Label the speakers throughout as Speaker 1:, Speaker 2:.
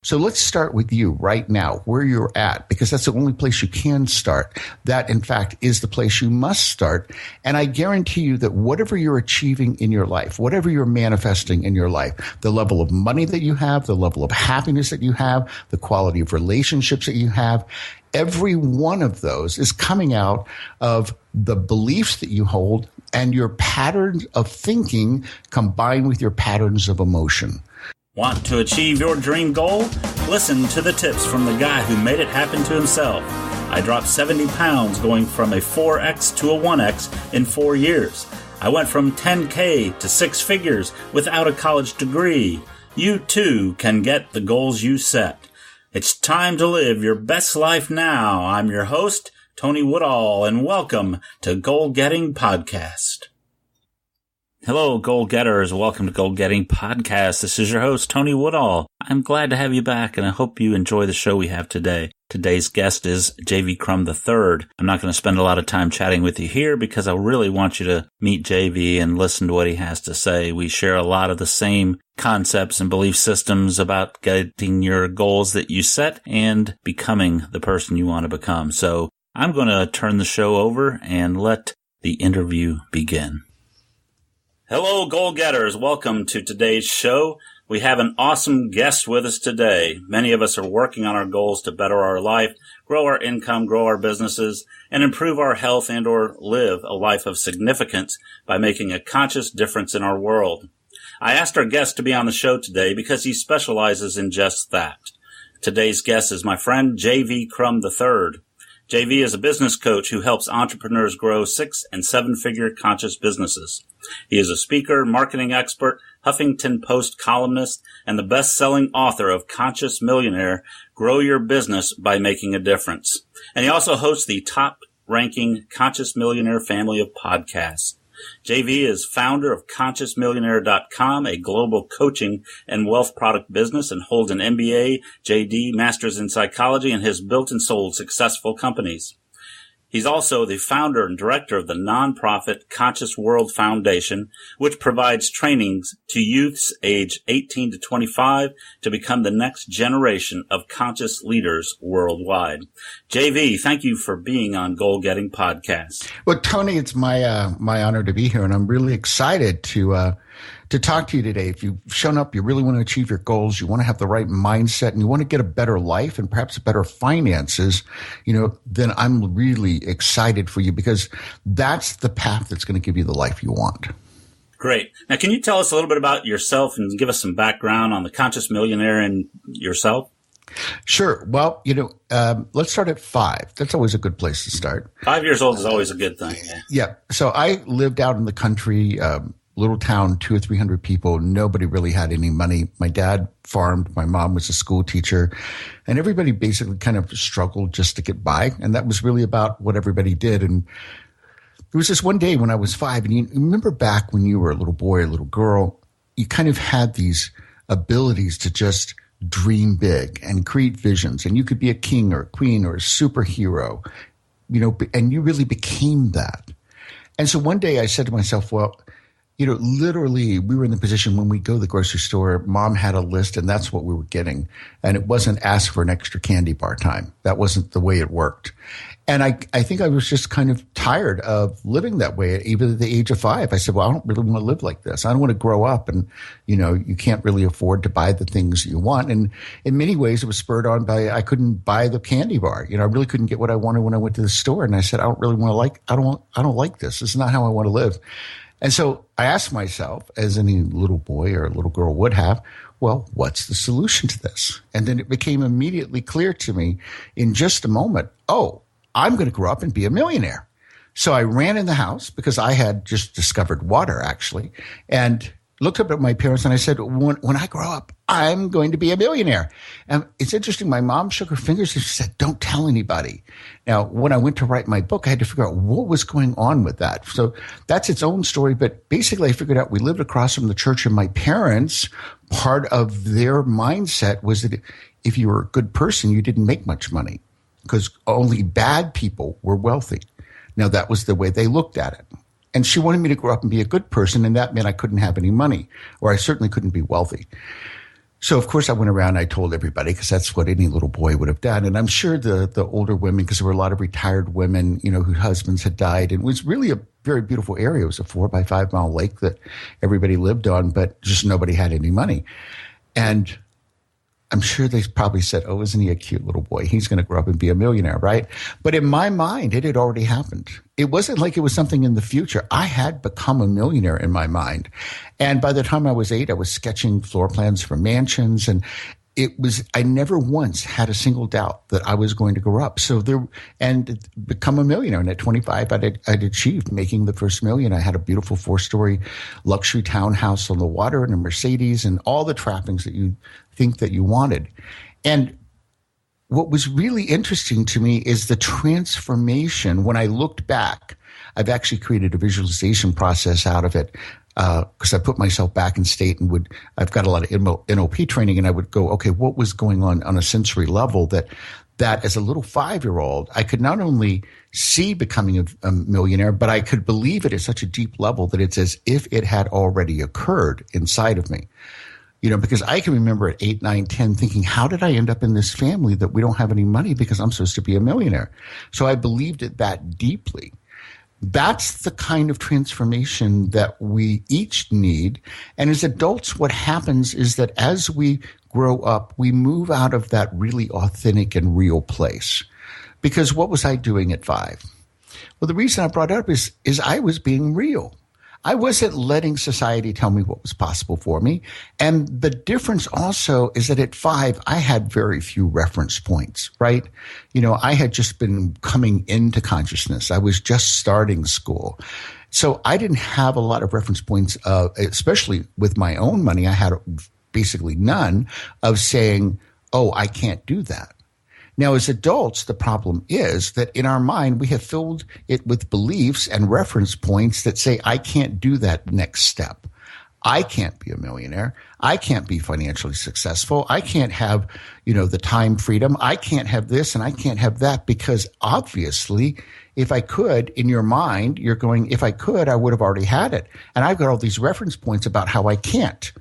Speaker 1: So let's start with you right now, where you're at, because that's the only place you can start. That, in fact, is the place you must start. And I guarantee you that whatever you're achieving in your life, whatever you're manifesting in your life, the level of money that you have, the level of happiness that you have, the quality of relationships that you have, every one of those is coming out of the beliefs that you hold and your patterns of thinking combined with your patterns of emotion.
Speaker 2: Want to achieve your dream goal? Listen to the tips from the guy who made it happen to himself. I dropped 70 pounds going from a 4X to a 1X in 4 years. I went from 10K to 6 figures without a college degree. You too can get the goals you set. It's time to live your best life now. I'm your host, Tony Woodall, and welcome to Goal Getting Podcast. Hello, goal getters. Welcome to Goal Getting Podcast. This is your host, Tony Woodall. I'm glad to have you back, and I hope you enjoy the show we have today. Today's guest is JV Crum III. I'm not going to spend a lot of time chatting with you here because I really want you to meet JV and listen to what he has to say. We share a lot of the same concepts and belief systems about getting your goals that you set and becoming the person you want to become. So I'm going to turn the show over and let the interview begin. Hello, goal getters. Welcome to today's show. We have an awesome guest with us today. Many of us are working on our goals to better our life, grow our income, grow our businesses, and improve our health and or live a life of significance by making a conscious difference in our world. I asked our guest to be on the show today because he specializes in just that. Today's guest is my friend JV Crum III. JV is a business coach who helps entrepreneurs grow 6- and 7-figure conscious businesses. He is a speaker, marketing expert, Huffington Post columnist, and the best-selling author of Conscious Millionaire, Grow Your Business by Making a Difference. And he also hosts the top-ranking Conscious Millionaire family of podcasts. JV is founder of ConsciousMillionaire.com, a global coaching and wealth product business, and holds an MBA, JD, Master's in Psychology, and has built and sold successful companies. He's also the founder and director of the nonprofit Conscious World Foundation, which provides trainings to youths age 18 to 25 to become the next generation of conscious leaders worldwide. JV, thank you for being on Goal Getting Podcast.
Speaker 1: Well, Tony, it's my honor to be here, and I'm really excited to talk to you today. If you've shown up, you really want to achieve your goals, you want to have the right mindset, and you want to get a better life and perhaps better finances, then I'm really excited for you because that's the path that's going to give you the life you want.
Speaker 2: Great. Now, can you tell us a little bit about yourself and give us some background on the Conscious Millionaire and yourself?
Speaker 1: Sure. Well, let's start at 5. That's always a good place to start.
Speaker 2: 5 years old is always a good thing.
Speaker 1: Yeah. So I lived out in the country, little town, 200 or 300 people. Nobody really had any money. My dad farmed. My mom was a school teacher, and everybody basically kind of struggled just to get by. And that was really about what everybody did. And there was this one day when I was 5, and you remember back when you were a little boy, a little girl, you kind of had these abilities to just dream big and create visions. And you could be a king or a queen or a superhero, and you really became that. And so one day I said to myself, well, literally we were in the position when we go to the grocery store, mom had a list and that's what we were getting. And it wasn't ask for an extra candy bar time. That wasn't the way it worked. And I think I was just kind of tired of living that way. Even at the age of 5, I said, well, I don't really want to live like this. I don't want to grow up and, you can't really afford to buy the things you want. And in many ways it was spurred on by, I couldn't buy the candy bar. I really couldn't get what I wanted when I went to the store. And I said, I don't like this. This is not how I want to live. And so I asked myself, as any little boy or little girl would have, well, what's the solution to this? And then it became immediately clear to me in just a moment, I'm going to grow up and be a millionaire. So I ran in the house because I had just discovered water, actually, and looked up at my parents and I said, when I grow up, I'm going to be a millionaire. And it's interesting. My mom shook her fingers and she said, don't tell anybody. Now, when I went to write my book, I had to figure out what was going on with that. So that's its own story. But basically, I figured out we lived across from the church, and my parents, part of their mindset was that if you were a good person, you didn't make much money because only bad people were wealthy. Now, that was the way they looked at it. And she wanted me to grow up and be a good person, and that meant I couldn't have any money, or I certainly couldn't be wealthy. So of course I went around, I told everybody, because that's what any little boy would have done. And I'm sure the older women, because there were a lot of retired women, whose husbands had died, and it was really a very beautiful area. It was a 4 by 5 mile lake that everybody lived on, but just nobody had any money. And I'm sure they probably said, oh, isn't he a cute little boy? He's going to grow up and be a millionaire, right? But in my mind, it had already happened. It wasn't like it was something in the future. I had become a millionaire in my mind. And by the time I was 8, I was sketching floor plans for mansions. And I never once had a single doubt that I was going to grow up. And become a millionaire. And at 25, I'd achieved making the first million. I had a beautiful 4-story luxury townhouse on the water and a Mercedes and all the trappings that you think that you wanted. And what was really interesting to me is the transformation. When I looked back, I've actually created a visualization process out of it. Because I put myself back in state and I've got a lot of NLP training, and I would go, okay, what was going on a sensory level that as a little 5-year-old, I could not only see becoming a millionaire, but I could believe it at such a deep level that it's as if it had already occurred inside of me. Because I can remember at 8, 9, 10 thinking, how did I end up in this family that we don't have any money because I'm supposed to be a millionaire? So I believed it that deeply. That's the kind of transformation that we each need. And as adults, what happens is that as we grow up, we move out of that really authentic and real place. Because what was I doing at 5? Well, the reason I brought it up is I was being real. I wasn't letting society tell me what was possible for me. And the difference also is that at 5, I had very few reference points, right? I had just been coming into consciousness. I was just starting school. So I didn't have a lot of reference points, especially with my own money. I had basically none of saying, oh, I can't do that. Now, as adults, the problem is that in our mind, we have filled it with beliefs and reference points that say, I can't do that next step. I can't be a millionaire. I can't be financially successful. I can't have, the time freedom. I can't have this and I can't have that, because obviously, if I could, in your mind, you're going, if I could, I would have already had it. And I've got all these reference points about how I can't.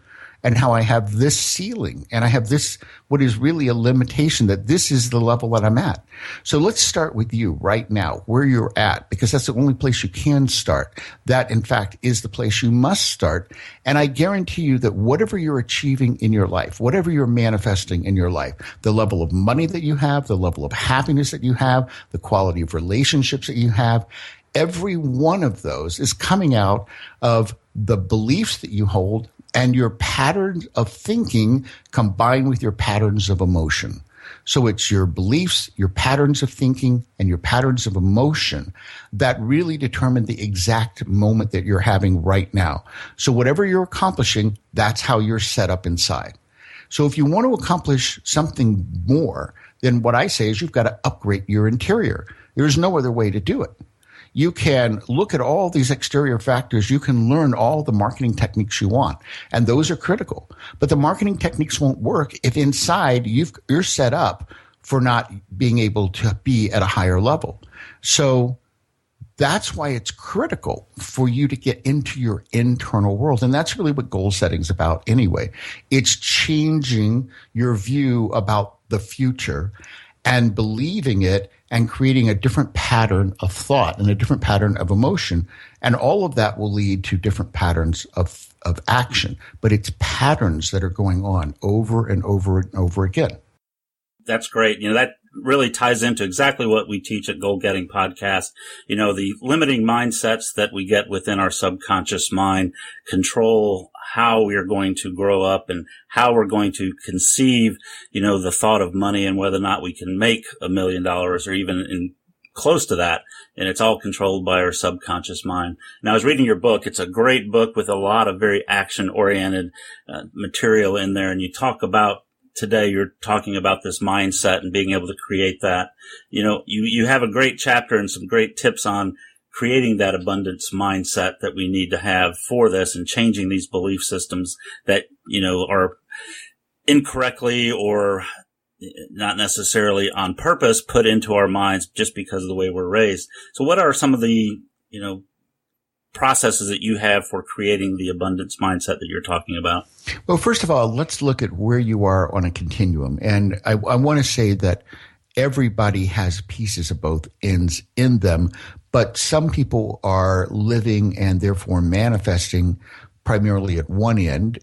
Speaker 1: And how I have this ceiling and I have this, what is really a limitation, that this is the level that I'm at. So let's start with you right now, where you're at, because that's the only place you can start. That, in fact, is the place you must start. And I guarantee you that whatever you're achieving in your life, whatever you're manifesting in your life, the level of money that you have, the level of happiness that you have, the quality of relationships that you have, every one of those is coming out of the beliefs that you hold and your patterns of thinking combined with your patterns of emotion. So it's your beliefs, your patterns of thinking, and your patterns of emotion that really determine the exact moment that you're having right now. So whatever you're accomplishing, that's how you're set up inside. So if you want to accomplish something more, then what I say is you've got to upgrade your interior. There's no other way to do it. You can look at all these exterior factors. You can learn all the marketing techniques you want, and those are critical. But the marketing techniques won't work if inside you're set up for not being able to be at a higher level. So that's why it's critical for you to get into your internal world. And that's really what goal setting is about anyway. It's changing your view about the future and believing it and creating a different pattern of thought and a different pattern of emotion. And all of that will lead to different patterns of action. But it's patterns that are going on over and over and over again.
Speaker 2: That's great. That really ties into exactly what we teach at Goal Getting Podcast. The limiting mindsets that we get within our subconscious mind control how we are going to grow up and how we're going to conceive, the thought of money and whether or not we can make $1 million or even in close to that. And it's all controlled by our subconscious mind. Now, I was reading your book. It's a great book with a lot of very action-oriented material in there. And you talk about today, you're talking about this mindset and being able to create that. You have a great chapter and some great tips on creating that abundance mindset that we need to have for this and changing these belief systems that, are incorrectly or not necessarily on purpose put into our minds just because of the way we're raised. So what are some of the, processes that you have for creating the abundance mindset that you're talking about?
Speaker 1: Well, first of all, let's look at where you are on a continuum. And I want to say that everybody has pieces of both ends in them, but some people are living and therefore manifesting primarily at one end.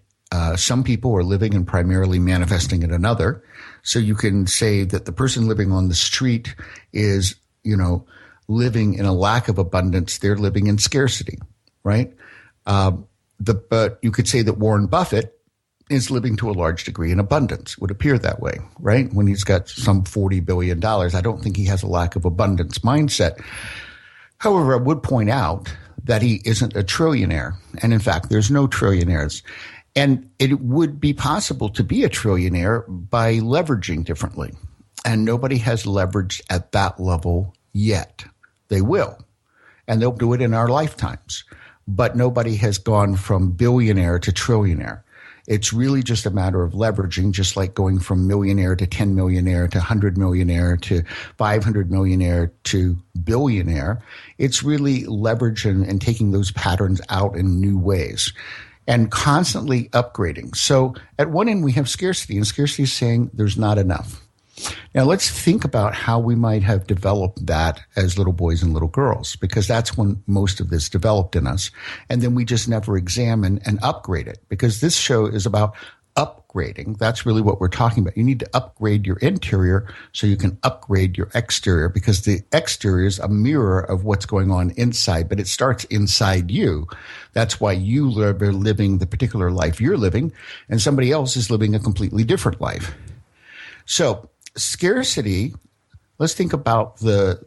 Speaker 1: Some people are living and primarily manifesting at another. So you can say that the person living on the street is, living in a lack of abundance. They're living in scarcity, right? But you could say that Warren Buffett is living to a large degree in abundance. It would appear that way, right? When he's got some $40 billion, I don't think he has a lack of abundance mindset. However, I would point out that he isn't a trillionaire. And in fact, there's no trillionaires. And it would be possible to be a trillionaire by leveraging differently. And nobody has leveraged at that level yet. They will. And they'll do it in our lifetimes. But nobody has gone from billionaire to trillionaire. It's really just a matter of leveraging, just like going from millionaire to 10 millionaire to 100 millionaire to 500 millionaire to billionaire. It's really leverage and taking those patterns out in new ways and constantly upgrading. So at one end, we have scarcity, and scarcity is saying there's not enough. Now, let's think about how we might have developed that as little boys and little girls, because that's when most of this developed in us. And then we just never examine and upgrade it, because this show is about upgrading. That's really what we're talking about. You need to upgrade your interior so you can upgrade your exterior, because the exterior is a mirror of what's going on inside, but it starts inside you. That's why you are living the particular life you're living, and somebody else is living a completely different life. So scarcity, let's think about the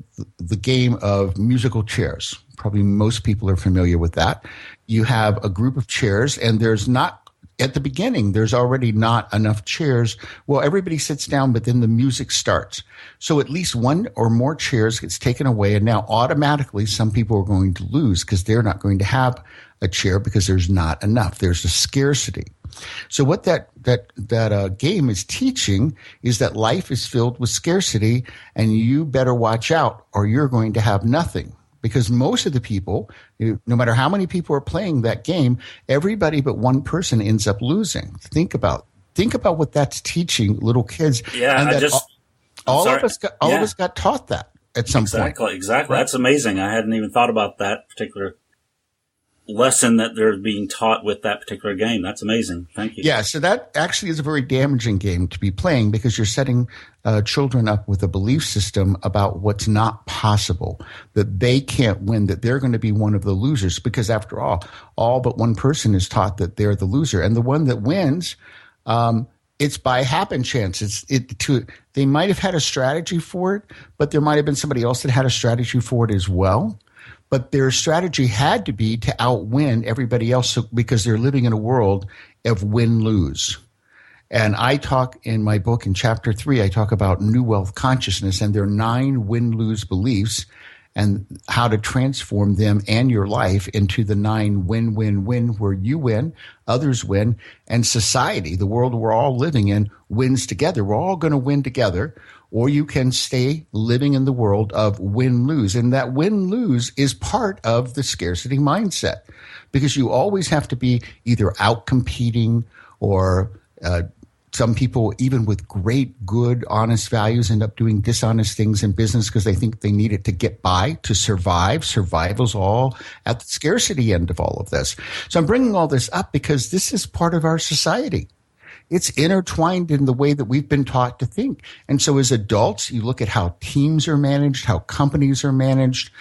Speaker 1: game of musical chairs. Probably most people are familiar with that. You have a group of chairs, and there's not, at the beginning, there's already not enough chairs. Well, everybody sits down, but then the music starts. So at least one or more chairs gets taken away, and now automatically some people are going to lose because they're not going to have a chair because there's not enough. There's a scarcity. So what that game is teaching is that life is filled with scarcity, and you better watch out or you're going to have nothing. Because most of the people, no matter how many people are playing that game, everybody but one person ends up losing. Think about what that's teaching little kids.
Speaker 2: Yeah,
Speaker 1: and all of us got taught that at some point.
Speaker 2: Exactly. That's amazing. I hadn't even thought about that particular lesson that they're being taught with that particular game. That's amazing. Thank you.
Speaker 1: Yeah, so that actually is a very damaging game to be playing, because you're setting children up with a belief system about what's not possible, that they can't win, that they're going to be one of the losers, because after all but one person is taught that they're the loser. And the one that wins, it's by happen chance. They might have had a strategy for it, but there might have been somebody else that had a strategy for it as well. But their strategy had to be to outwin everybody else, because they're living in a world of win-lose. And I talk in my book in chapter 3, I talk about new wealth consciousness, and there are 9 win-lose beliefs and how to transform them and your life into the 9 win-win-win, where you win, others win, and society, the world we're all living in, wins together. We're all going to win together. Or you can stay living in the world of win-lose. And that win-lose is part of the scarcity mindset, because you always have to be either out-competing, or some people, even with great, good, honest values, end up doing dishonest things in business because they think they need it to get by, to survive. Survival's all at the scarcity end of all of this. So I'm bringing all this up because this is part of our society. It's intertwined in the way that we've been taught to think. And so as adults, you look at how teams are managed, how companies are managed.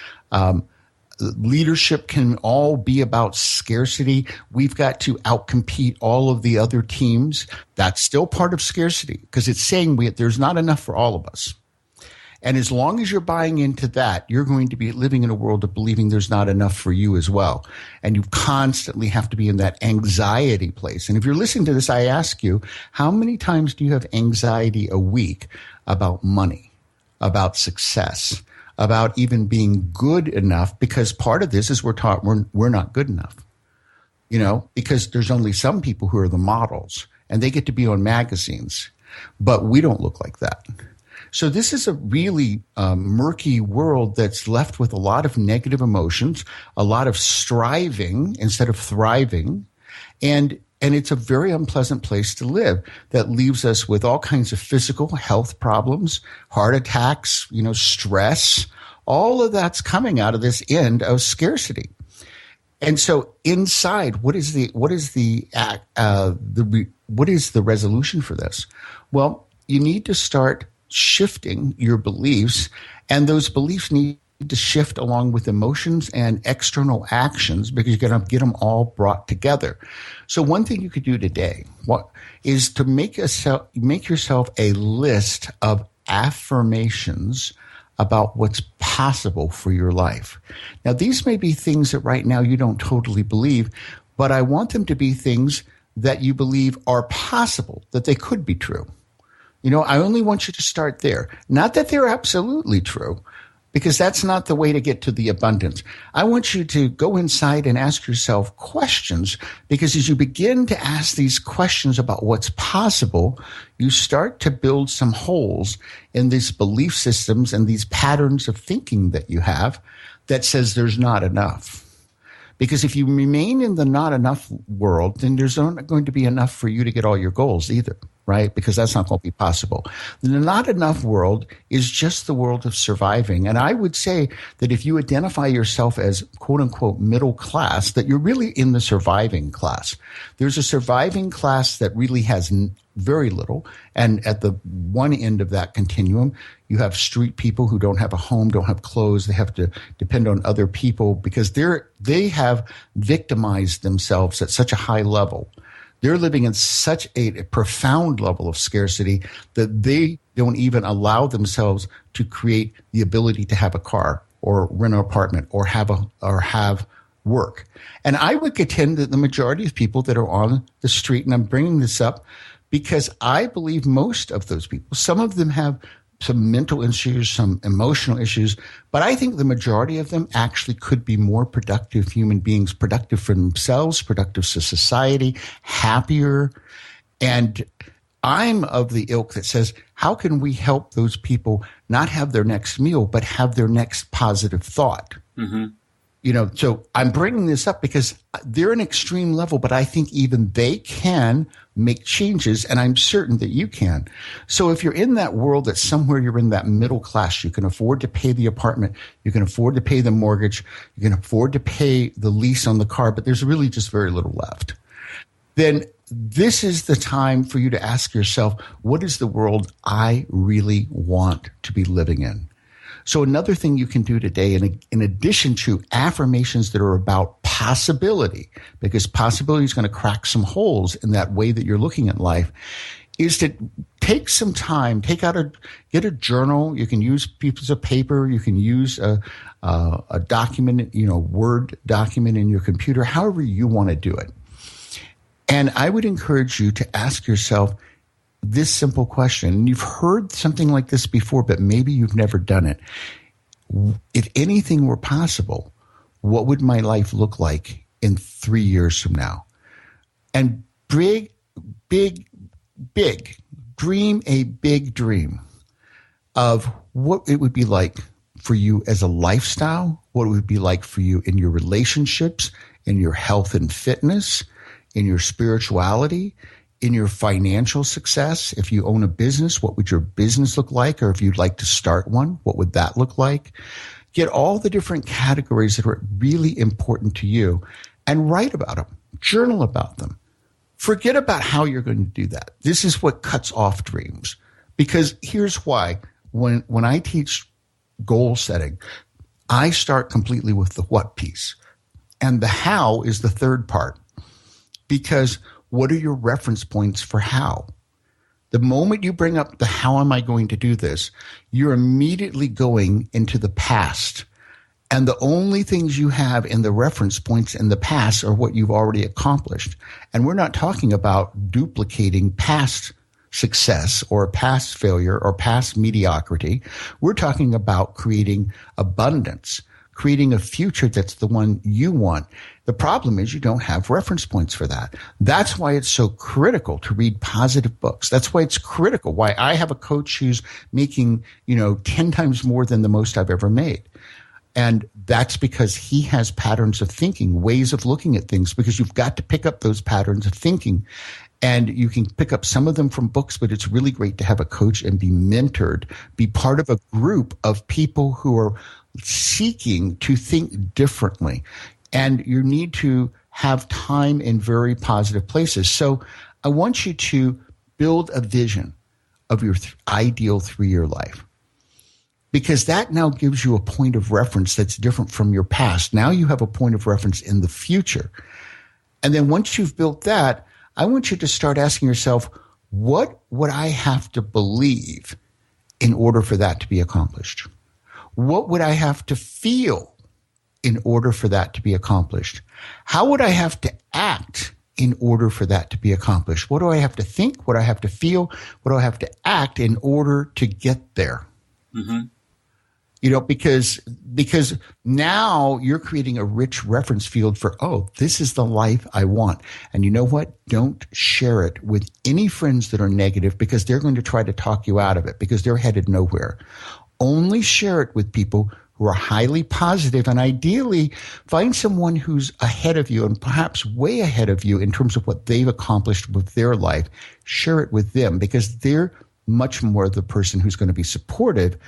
Speaker 1: Leadership can all be about scarcity. We've got to outcompete all of the other teams. That's still part of scarcity, because it's saying there's not enough for all of us. And as long as you're buying into that, you're going to be living in a world of believing there's not enough for you as well. And you constantly have to be in that anxiety place. And if you're listening to this, I ask you, how many times do you have anxiety a week about money, about success, about even being good enough? Because part of this is we're taught we're not good enough, because there's only some people who are the models and they get to be on magazines, but we don't look like that. So this is a really murky world that's left with a lot of negative emotions, a lot of striving instead of thriving. And it's a very unpleasant place to live that leaves us with all kinds of physical health problems, heart attacks, stress. All of that's coming out of this end of scarcity. And so inside, what is the resolution for this? Well, you need to start shifting your beliefs, and those beliefs need to shift along with emotions and external actions because you're going to get them all brought together. So one thing you could do today is to make yourself a list of affirmations about what's possible for your life. Now, these may be things that right now you don't totally believe, but I want them to be things that you believe are possible, that they could be true. I only want you to start there. Not that they're absolutely true, because that's not the way to get to the abundance. I want you to go inside and ask yourself questions, because as you begin to ask these questions about what's possible, you start to build some holes in these belief systems and these patterns of thinking that you have that says there's not enough. Because if you remain in the not enough world, then there's not going to be enough for you to get all your goals either, right? Because that's not going to be possible. The not enough world is just the world of surviving. And I would say that if you identify yourself as quote unquote middle class, that you're really in the surviving class. There's a surviving class that really has very little. And at the one end of that continuum, you have street people who don't have a home, don't have clothes. They have to depend on other people because they have victimized themselves at such a high level. They're living in such a profound level of scarcity that they don't even allow themselves to create the ability to have a car or rent an apartment or have work. And I would contend that the majority of people that are on the street, and I'm bringing this up because I believe most of those people, some of them have some mental issues, some emotional issues, but I think the majority of them actually could be more productive human beings, productive for themselves, productive to society, happier. And I'm of the ilk that says, how can we help those people not have their next meal, but have their next positive thought? Mm-hmm. So I'm bringing this up because they're an extreme level, but I think even they can make changes, and I'm certain that you can. So if you're in that world that somewhere you're in that middle class, you can afford to pay the apartment, you can afford to pay the mortgage, you can afford to pay the lease on the car, but there's really just very little left. Then this is the time for you to ask yourself, what is the world I really want to be living in? So another thing you can do today, in addition to affirmations that are about possibility, because possibility is going to crack some holes in that way that you're looking at life, is to take some time, get a journal. You can use pieces of paper. You can use a document, Word document in your computer, however you want to do it. And I would encourage you to ask yourself this simple question. And you've heard something like this before, but maybe you've never done it. If anything were possible, what would my life look like in 3 years from now? And dream a big dream of what it would be like for you as a lifestyle, what it would be like for you in your relationships, in your health and fitness, in your spirituality, in your financial success. If you own a business, what would your business look like? Or if you'd like to start one, what would that look like? Get all the different categories that are really important to you and write about them, journal about them. Forget about how you're going to do that. This is what cuts off dreams. Because here's why. When I teach goal setting, I start completely with the what piece. And the how is the third part. Because what are your reference points for how? The moment you bring up the how am I going to do this, you're immediately going into the past. And the only things you have in the reference points in the past are what you've already accomplished. And we're not talking about duplicating past success or past failure or past mediocrity. We're talking about creating abundance, creating a future that's the one you want. The problem is you don't have reference points for that. That's why it's so critical to read positive books. That's why it's critical. Why I have a coach who's making, 10 times more than the most I've ever made. And that's because he has patterns of thinking, ways of looking at things, because you've got to pick up those patterns of thinking. And you can pick up some of them from books, but it's really great to have a coach and be mentored, be part of a group of people who are seeking to think differently. And you need to have time in very positive places. So I want you to build a vision of your ideal 3-year life, because that now gives you a point of reference that's different from your past. Now you have a point of reference in the future. And then once you've built that, I want you to start asking yourself, what would I have to believe in order for that to be accomplished? What would I have to feel in order for that to be accomplished? How would I have to act in order for that to be accomplished? What do I have to think? What do I have to feel? What do I have to act in order to get there? Mm-hmm. Because now you're creating a rich reference field for, this is the life I want. And you know what? Don't share it with any friends that are negative, because they're going to try to talk you out of it, because they're headed nowhere. Only share it with people who are highly positive, and ideally find someone who's ahead of you and perhaps way ahead of you in terms of what they've accomplished with their life. Share it with them, because they're much more the person who's going to be supportive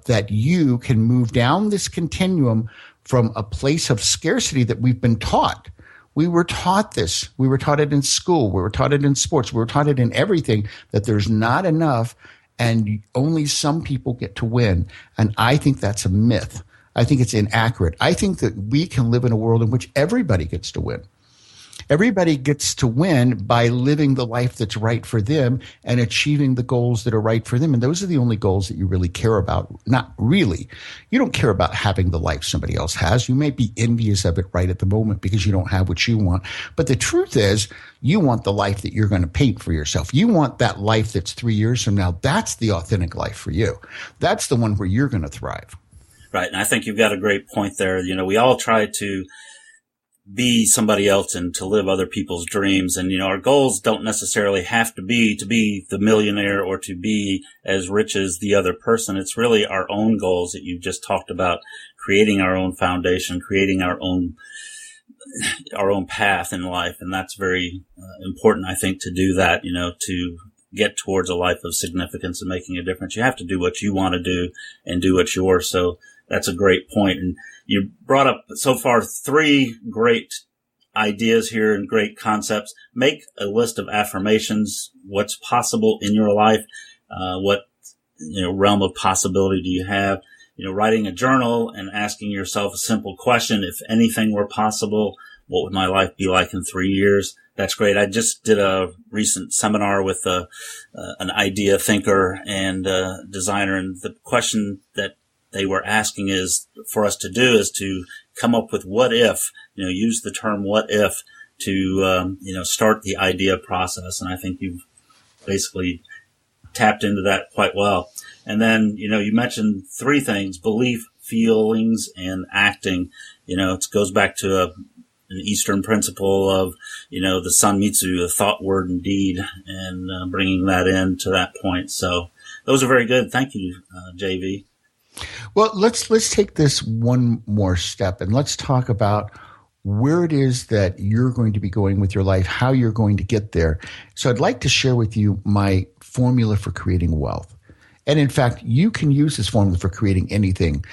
Speaker 1: that you can move down this continuum from a place of scarcity that we've been taught. We were taught this. We were taught it in school. We were taught it in sports. We were taught it in everything, that there's not enough and only some people get to win. And I think that's a myth. I think it's inaccurate. I think that we can live in a world in which everybody gets to win. Everybody gets to win by living the life that's right for them and achieving the goals that are right for them. And those are the only goals that you really care about. Not really. You don't care about having the life somebody else has. You may be envious of it right at the moment because you don't have what you want. But the truth is, you want the life that you're going to paint for yourself. You want that life that's 3 years from now. That's the authentic life for you. That's the one where you're going to thrive.
Speaker 2: Right. And I think you've got a great point there. We all try to be somebody else and to live other people's dreams. And, our goals don't necessarily have to be the millionaire or to be as rich as the other person. It's really our own goals that you just talked about, creating our own foundation, creating our own path in life. And that's very important, I think, to do that, to get towards a life of significance and making a difference. You have to do what you want to do and do what's yours. So that's a great point. And you brought up so far 3 great ideas here and great concepts. Make a list of affirmations. What's possible in your life? What realm of possibility do you have? Writing a journal and asking yourself a simple question. If anything were possible, what would my life be like in 3 years? That's great. I just did a recent seminar with an idea thinker and designer, and the question that they were asking for us to do is to come up with what if, use the term what if to, start the idea process. And I think you've basically tapped into that quite well. And then, you mentioned 3 things: belief, feelings, and acting. It goes back to an Eastern principle of, the Sanmitsu, the thought, word, and deed, and bringing that in to that point. So those are very good. Thank you, JV.
Speaker 1: Well, let's take this one more step and let's talk about where it is that you're going to be going with your life, how you're going to get there. So I'd like to share with you my formula for creating wealth. And in fact, you can use this formula for creating anything.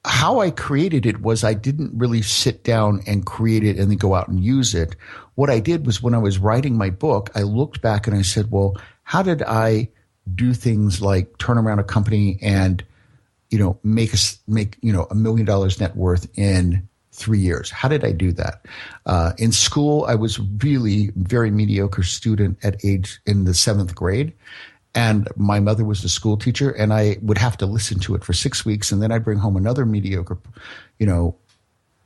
Speaker 1: How I created it was I didn't really sit down and create it and then go out and use it. What I did was when I was writing my book, I looked back and I said, well, how did I do things like turn around a company and make $1 million net worth in 3 years? How did I do that? In school, I was really very mediocre student in the 7th grade. And my mother was the school teacher, and I would have to listen to it for 6 weeks. And then I'd bring home another mediocre,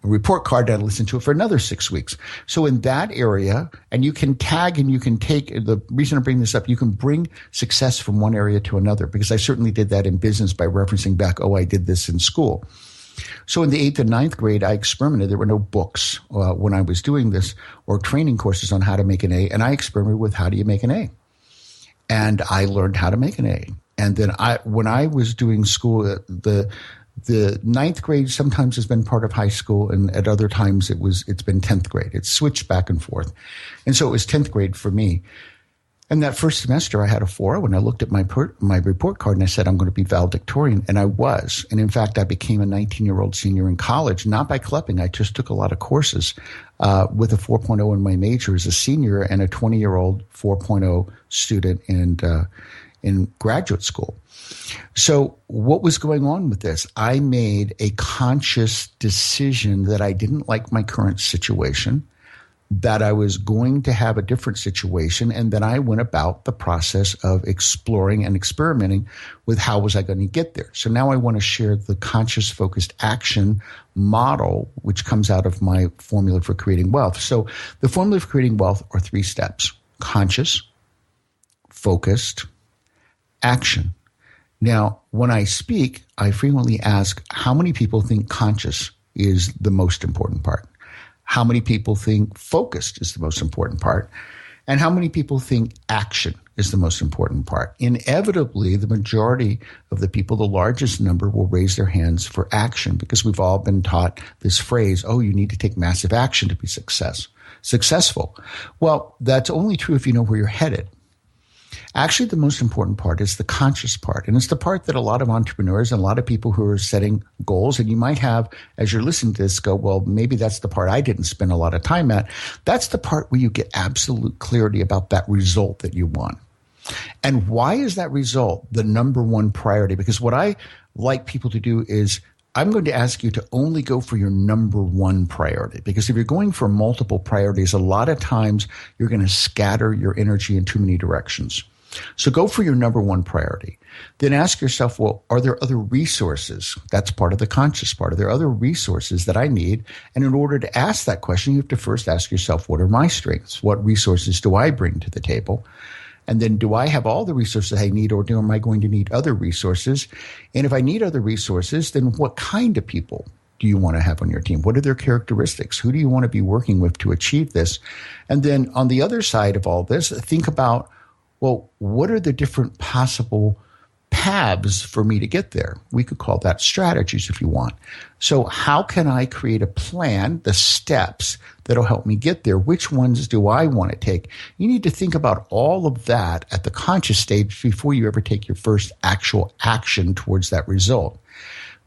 Speaker 1: report card, and I'd listen to it for another 6 weeks. So in that area, and you can tag and you can take, the reason I bring this up, you can bring success from one area to another, because I certainly did that in business by referencing back, I did this in school. So in the 8th and 9th grade, I experimented. There were no books when I was doing this or training courses on how to make an A. And I experimented with how do you make an A? And I learned how to make an A. And then when I was doing school, the 9th grade sometimes has been part of high school, and at other times it's been 10th grade. It's switched back and forth. And so it was 10th grade for me. And that first semester, I had a 4 when I looked at my report card and I said, I'm going to be valedictorian. And I was. And in fact, I became a 19-year-old senior in college, not by clubbing. I just took a lot of courses with a 4.0 in my major as a senior and a 20-year-old 4.0 student in graduate school. So what was going on with this? I made a conscious decision that I didn't like my current situation, that I was going to have a different situation, and then I went about the process of exploring and experimenting with how was I going to get there. So now I want to share the conscious focused action model, which comes out of my formula for creating wealth. So the formula for creating wealth are 3 steps: conscious, focused, action. Now, when I speak, I frequently ask how many people think conscious is the most important part? How many people think focused is the most important part? And how many people think action is the most important part? Inevitably, the majority of the people, the largest number, will raise their hands for action because we've all been taught this phrase, oh, you need to take massive action to be successful. Well, that's only true if you know where you're headed. Actually, the most important part is the conscious part. And it's the part that a lot of entrepreneurs and a lot of people who are setting goals, and you might have, as you're listening to this, go, well, maybe that's the part I didn't spend a lot of time at. That's the part where you get absolute clarity about that result that you want. And why is that result the number one priority? Because what I like people to do is I'm going to ask you to only go for your number one priority, because if you're going for multiple priorities, a lot of times you're going to scatter your energy in too many directions. So go for your number one priority. Then ask yourself, well, are there other resources? That's part of the conscious part. Are there other resources that I need? And in order to ask that question, you have to first ask yourself, what are my strengths? What resources do I bring to the table? And then do I have all the resources I need, or am I going to need other resources? And if I need other resources, then what kind of people do you want to have on your team? What are their characteristics? Who do you want to be working with to achieve this? And then on the other side of all this, think about, well, what are the different possible paths for me to get there? We could call that strategies if you want. So how can I create a plan, the steps that'll help me get there? Which ones do I want to take? You need to think about all of that at the conscious stage before you ever take your first actual action towards that result.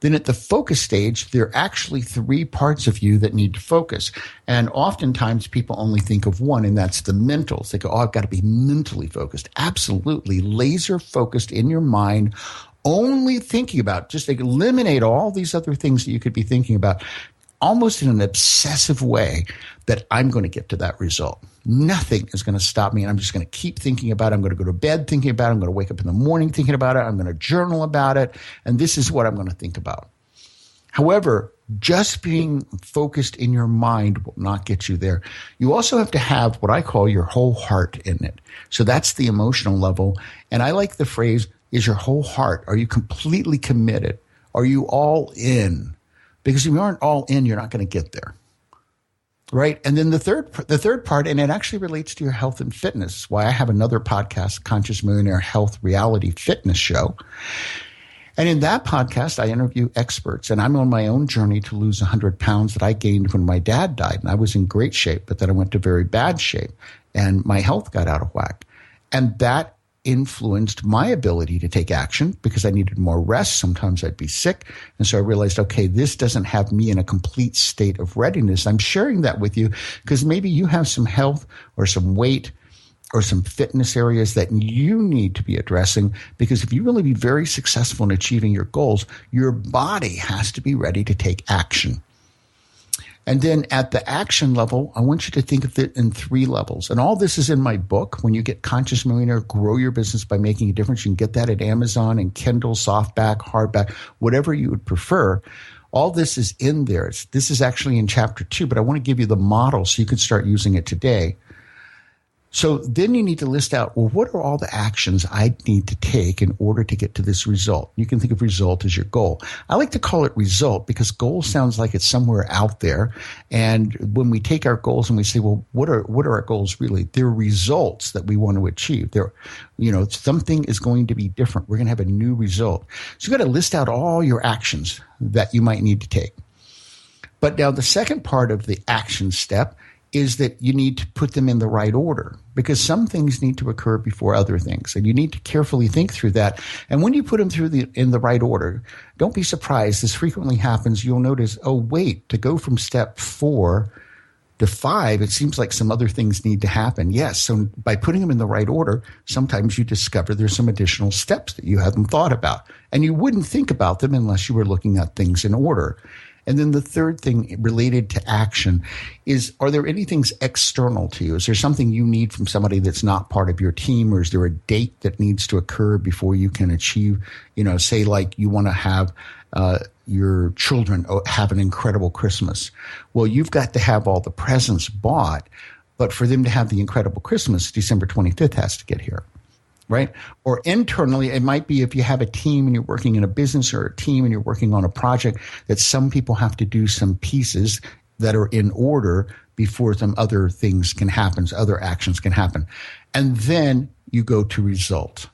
Speaker 1: Then at the focus stage, there are actually 3 parts of you that need to focus. And oftentimes people only think of one, and that's the mentals. They go, oh, I've got to be mentally focused. Absolutely. Laser focused in your mind, only thinking about, just eliminate all these other things that you could be thinking about, almost in an obsessive way, that I'm going to get to that result. Nothing is going to stop me. And I'm just going to keep thinking about it. I'm going to go to bed thinking about it. I'm going to wake up in the morning thinking about it. I'm going to journal about it. And this is what I'm going to think about. However, just being focused in your mind will not get you there. You also have to have what I call your whole heart in it. So that's the emotional level. And I like the phrase, is your whole heart? Are you completely committed? Are you all in? Because if you aren't all in, you're not going to get there. Right? And then the third part, and it actually relates to your health and fitness, why I have another podcast, Conscious Millionaire Health Reality Fitness Show. And in that podcast, I interview experts, and I'm on my own journey to lose 100 pounds that I gained when my dad died. And I was in great shape, but then I went to very bad shape, and my health got out of whack. And that influenced my ability to take action because I needed more rest. Sometimes I'd be sick. And so I realized, okay, this doesn't have me in a complete state of readiness. I'm sharing that with you because maybe you have some health or some weight or some fitness areas that you need to be addressing, because if you really be very successful in achieving your goals, your body has to be ready to take action. And then at the action level, I want you to think of it in 3 levels. And all this is in my book. When you get Conscious Millionaire, Grow Your Business by Making a Difference, you can get that at Amazon and Kindle, softback, hardback, whatever you would prefer. All this is in there. This is actually in chapter 2, but I want to give you the model so you can start using it today. So then you need to list out, well, what are all the actions I need to take in order to get to this result? You can think of result as your goal. I like to call it result because goal sounds like it's somewhere out there. And when we take our goals and we say, well, what are our goals really? They're results that we want to achieve. Something is going to be different. We're going to have a new result. So you got to list out all your actions that you might need to take. But now the second part of the action step is that you need to put them in the right order because some things need to occur before other things. And you need to carefully think through that. And when you put them in the right order, don't be surprised. This frequently happens. You'll notice, oh, wait, to go from step 4 to 5, it seems like some other things need to happen. Yes. So by putting them in the right order, sometimes you discover there's some additional steps that you haven't thought about. And you wouldn't think about them unless you were looking at things in order. And then the third thing related to action is, are there any things external to you? Is there something you need from somebody that's not part of your team? Or is there a date that needs to occur before you can achieve, say like you want to have your children have an incredible Christmas. Well, you've got to have all the presents bought, but for them to have the incredible Christmas, December 25th has to get here. Right? Or internally, it might be if you have a team and you're working in a business or a team and you're working on a project that some people have to do some pieces that are in order before some other things can happen, so other actions can happen. And then you go to result.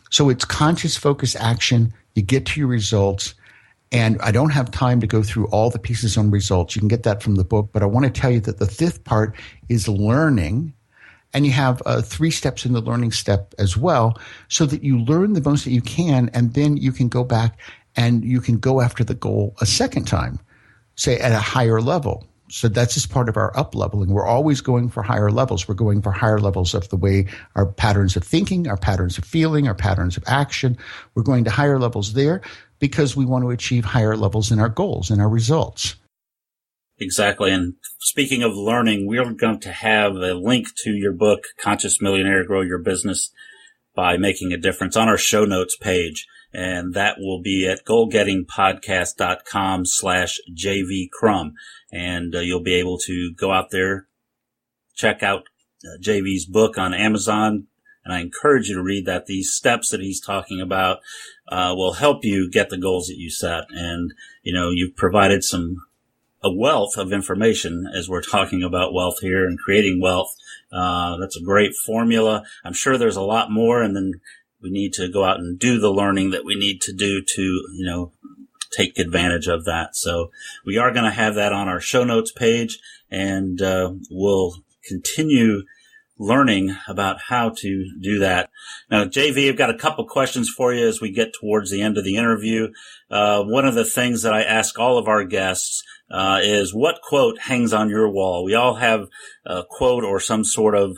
Speaker 1: So it's conscious focus action. You get to your results. And I don't have time to go through all the pieces on results. You can get that from the book. But I want to tell you that the fifth part is learning. And you have 3 steps in the learning step as well, so that you learn the most that you can, and then you can go back and you can go after the goal a second time, say at a higher level. So that's just part of our up-leveling. We're always going for higher levels. We're going for higher levels of the way our patterns of thinking, our patterns of feeling, our patterns of action. We're going to higher levels there because we want to achieve higher levels in our goals and our results.
Speaker 2: Exactly. And speaking of learning, we're going to have a link to your book, Conscious Millionaire, Grow Your Business by Making a Difference, on our show notes page. And that will be at goalgettingpodcast.com/JV Crum. And you'll be able to go out there, check out JV's book on Amazon. And I encourage you to read that. These steps that he's talking about will help you get the goals that you set. And, you've provided a wealth of information as we're talking about wealth here and creating wealth. That's a great formula. I'm sure there's a lot more, and then we need to go out and do the learning that we need to do to, take advantage of that. So we are going to have that on our show notes page, and we'll continue learning about how to do that. Now, JV, I've got a couple questions for you as we get towards the end of the interview. One of the things that I ask all of our guests is, what quote hangs on your wall? We all have a quote or some sort of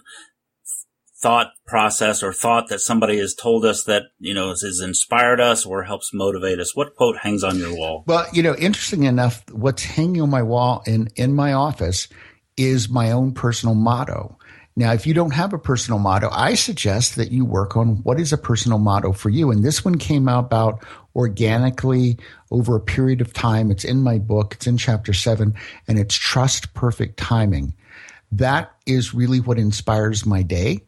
Speaker 2: thought process or thought that somebody has told us that, has inspired us or helps motivate us. What quote hangs on your wall?
Speaker 1: Well, interesting enough, what's hanging on my wall in my office is my own personal motto. Now, if you don't have a personal motto, I suggest that you work on what is a personal motto for you. And this one came about organically over a period of time. It's in my book. It's in chapter 7, and it's trust perfect timing. That is really what inspires my day.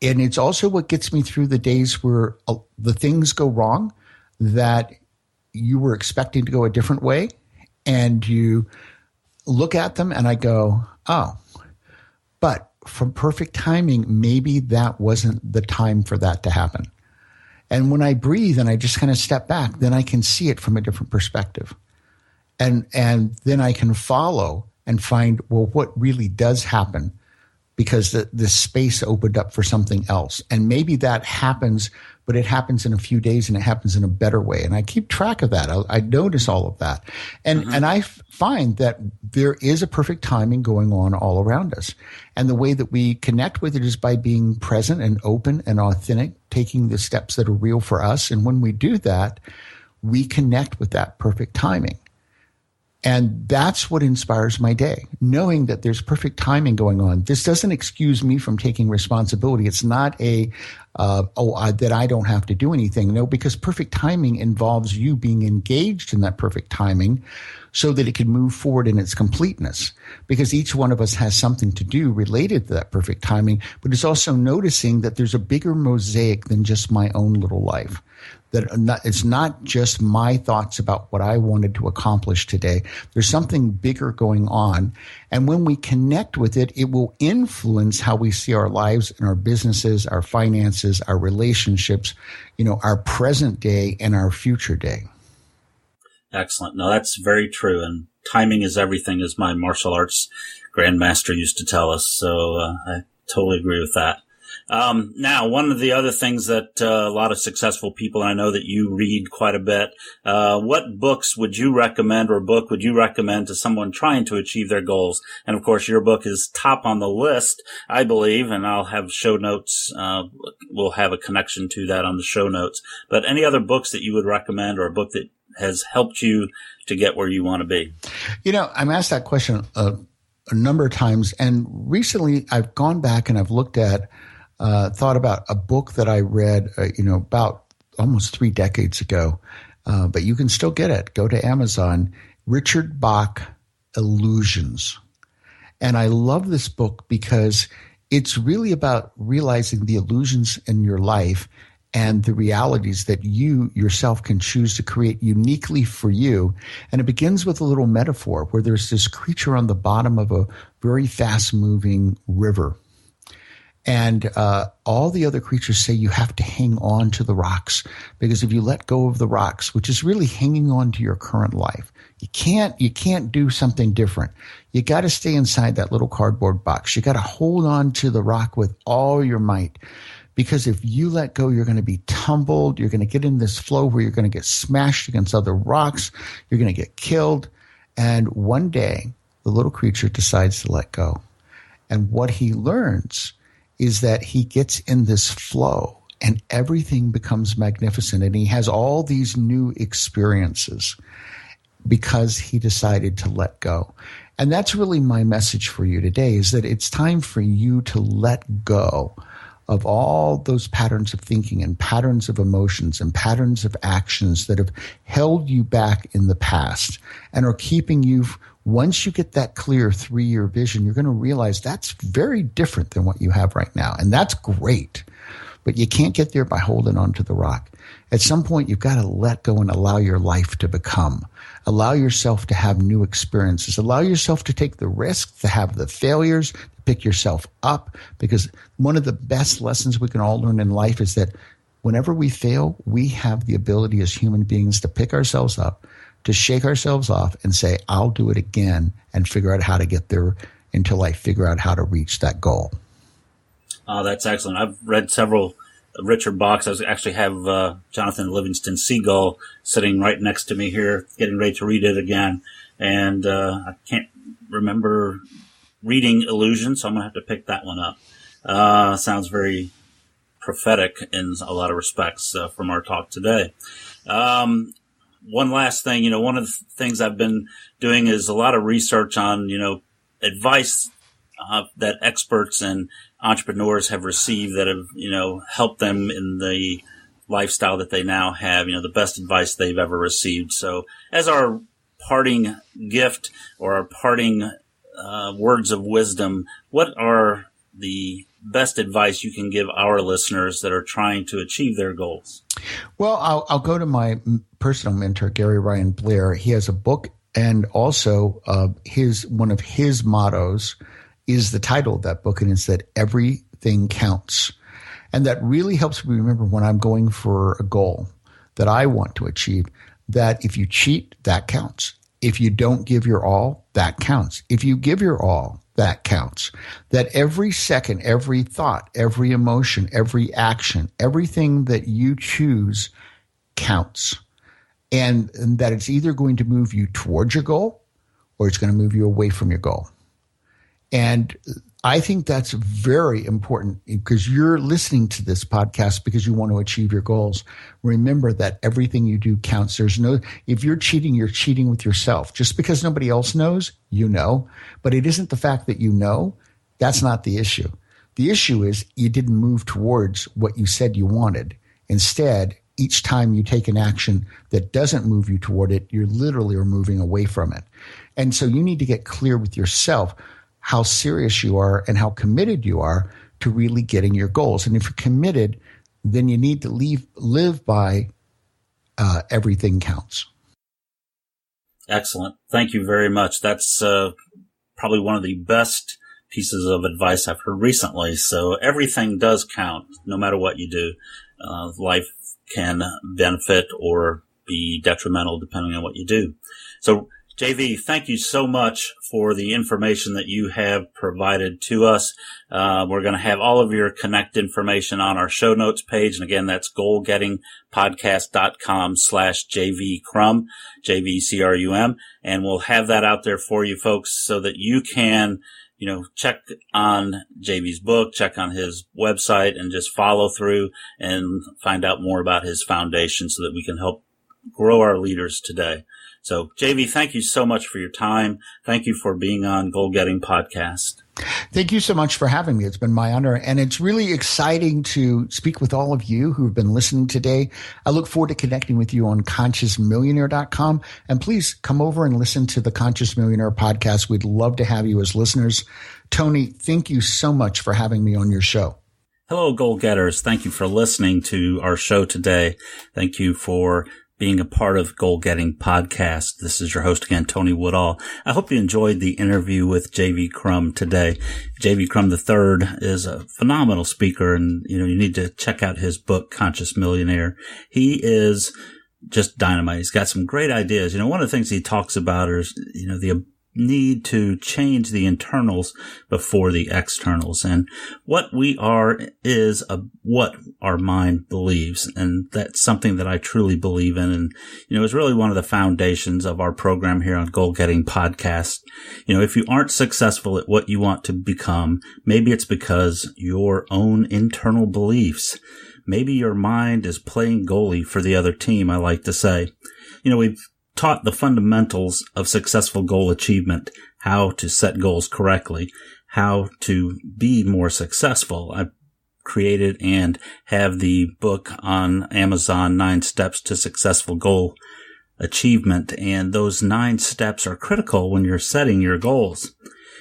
Speaker 1: And it's also what gets me through the days where the things go wrong that you were expecting to go a different way. And you look at them and I go, oh, but from perfect timing, maybe that wasn't the time for that to happen. And when I breathe and I just kind of step back, then I can see it from a different perspective. And then I can follow and find, well, what really does happen, because the space opened up for something else. And maybe that happens, but it happens in a few days and it happens in a better way. And I keep track of that. I notice all of that. And I find that there is a perfect timing going on all around us. And the way that we connect with it is by being present and open and authentic, taking the steps that are real for us. And when we do that, we connect with that perfect timing. And that's what inspires my day, knowing that there's perfect timing going on. This doesn't excuse me from taking responsibility. It's not a that I don't have to do anything. No, because perfect timing involves you being engaged in that perfect timing so that it can move forward in its completeness. Because each one of us has something to do related to that perfect timing, but it's also noticing that there's a bigger mosaic than just my own little life. That it's not just my thoughts about what I wanted to accomplish today. There's something bigger going on. And when we connect with it, it will influence how we see our lives and our businesses, our finances, our relationships, our present day and our future day.
Speaker 2: Excellent. No, that's very true. And timing is everything, as my martial arts grandmaster used to tell us. So I totally agree with that. Now, one of the other things that a lot of successful people, and I know that you read quite a bit, what books would you recommend, or book would you recommend to someone trying to achieve their goals? And of course, your book is top on the list, I believe, and I'll have show notes. We'll have a connection to that on the show notes. But any other books that you would recommend, or a book that has helped you to get where you want to be?
Speaker 1: I'm asked that question a number of times, and recently I've gone back and I've looked at thought about a book that I read, about almost 3 decades ago, but you can still get it. Go to Amazon, Richard Bach, Illusions. And I love this book because it's really about realizing the illusions in your life and the realities that you yourself can choose to create uniquely for you. And it begins with a little metaphor where there's this creature on the bottom of a very fast-moving river. And all the other creatures say you have to hang on to the rocks, because if you let go of the rocks, which is really hanging on to your current life, you can't do something different. You got to stay inside that little cardboard box. You got to hold on to the rock with all your might, because if you let go, you're going to be tumbled. You're going to get in this flow where you're going to get smashed against other rocks. You're going to get killed. And one day, the little creature decides to let go. And what he learns is that he gets in this flow and everything becomes magnificent. And he has all these new experiences because he decided to let go. And that's really my message for you today, is that it's time for you to let go of all those patterns of thinking and patterns of emotions and patterns of actions that have held you back in the past and are keeping you. Once you get that clear 3-year vision, you're going to realize that's very different than what you have right now. And that's great. But you can't get there by holding on to the rock. At some point, you've got to let go and allow your life to become. Allow yourself to have new experiences. Allow yourself to take the risks, to have the failures, to pick yourself up. Because one of the best lessons we can all learn in life is that whenever we fail, we have the ability as human beings to pick ourselves up, to shake ourselves off and say, I'll do it again, and figure out how to get there until I figure out how to reach that goal.
Speaker 2: Oh, that's excellent. I've read several Richard Bach's. I actually have Jonathan Livingston Seagull sitting right next to me here, getting ready to read it again. And I can't remember reading Illusion, so I'm going to have to pick that one up. Sounds very prophetic in a lot of respects from our talk today. One last thing, one of the things I've been doing is a lot of research on, advice that experts and entrepreneurs have received that have, helped them in the lifestyle that they now have, the best advice they've ever received. So as our parting gift or our parting words of wisdom, what are the best advice you can give our listeners that are trying to achieve their goals?
Speaker 1: Well, I'll go to my personal mentor, Gary Ryan Blair. He has a book, and also one of his mottos is the title of that book, and it's that everything counts. And that really helps me remember when I'm going for a goal that I want to achieve, that if you cheat, that counts. If you don't give your all, that counts. If you give your all, that counts. That every second, every thought, every emotion, every action, everything that you choose counts. And that it's either going to move you towards your goal or it's going to move you away from your goal. And I think that's very important, because you're listening to this podcast because you want to achieve your goals. Remember that everything you do counts. If you're cheating, you're cheating with yourself. Just because nobody else knows, but it isn't the fact that that's not the issue. The issue is you didn't move towards what you said you wanted. Instead, each time you take an action that doesn't move you toward it, you literally are moving away from it. And so you need to get clear with yourself how serious you are and how committed you are to really getting your goals. And if you're committed, then you need to live by everything counts.
Speaker 2: Excellent. Thank you very much. That's probably one of the best pieces of advice I've heard recently. So everything does count, no matter what you do. Life can benefit or be detrimental depending on what you do. So JV, thank you so much for the information that you have provided to us. We're going to have all of your connect information on our show notes page. And again, that's goalgettingpodcast.com/JV Crum, JVCRUM. And we'll have that out there for you folks so that you can, check on JV's book, check on his website, and just follow through and find out more about his foundation so that we can help grow our leaders today. So, JV, thank you so much for your time. Thank you for being on Goal Getting Podcast.
Speaker 1: Thank you so much for having me. It's been my honor. And it's really exciting to speak with all of you who have been listening today. I look forward to connecting with you on ConsciousMillionaire.com. And please come over and listen to the Conscious Millionaire podcast. We'd love to have you as listeners. Tony, thank you so much for having me on your show.
Speaker 2: Hello, Goal Getters. Thank you for listening to our show today. Thank you for being a part of Goal Getting Podcast. This is your host again, Tony Woodall. I hope you enjoyed the interview with JV Crum today. JV Crum III is a phenomenal speaker, and you need to check out his book, Conscious Millionaire. He is just dynamite. He's got some great ideas. One of the things he talks about is, the need to change the internals before the externals. And what we are is what our mind believes. And that's something that I truly believe in. And, is really one of the foundations of our program here on Goal Getting Podcast. If you aren't successful at what you want to become, maybe it's because your own internal beliefs. Maybe your mind is playing goalie for the other team, I like to say. We've taught the fundamentals of successful goal achievement, how to set goals correctly, how to be more successful. I've created and have the book on Amazon, 9 Steps to Successful Goal Achievement, and those 9 steps are critical when you're setting your goals.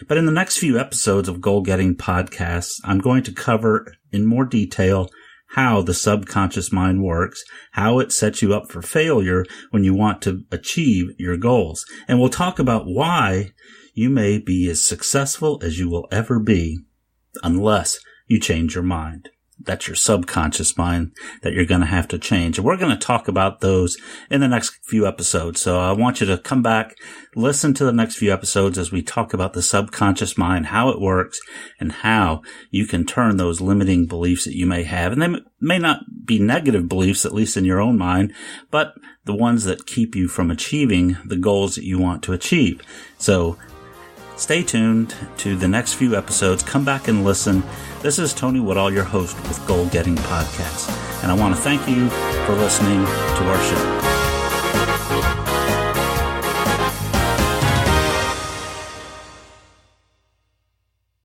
Speaker 2: But in the next few episodes of Goal Getting Podcasts, I'm going to cover in more detail how the subconscious mind works, how it sets you up for failure when you want to achieve your goals. And we'll talk about why you may be as successful as you will ever be unless you change your mind. That's your subconscious mind that you're going to have to change. And we're going to talk about those in the next few episodes. So I want you to come back, listen to the next few episodes as we talk about the subconscious mind, how it works, and how you can turn those limiting beliefs that you may have. And they may not be negative beliefs, at least in your own mind, but the ones that keep you from achieving the goals that you want to achieve. So stay tuned to the next few episodes. Come back and listen. This is Tony Woodall, your host with Goal Getting Podcast. And I want to thank you for listening to our show.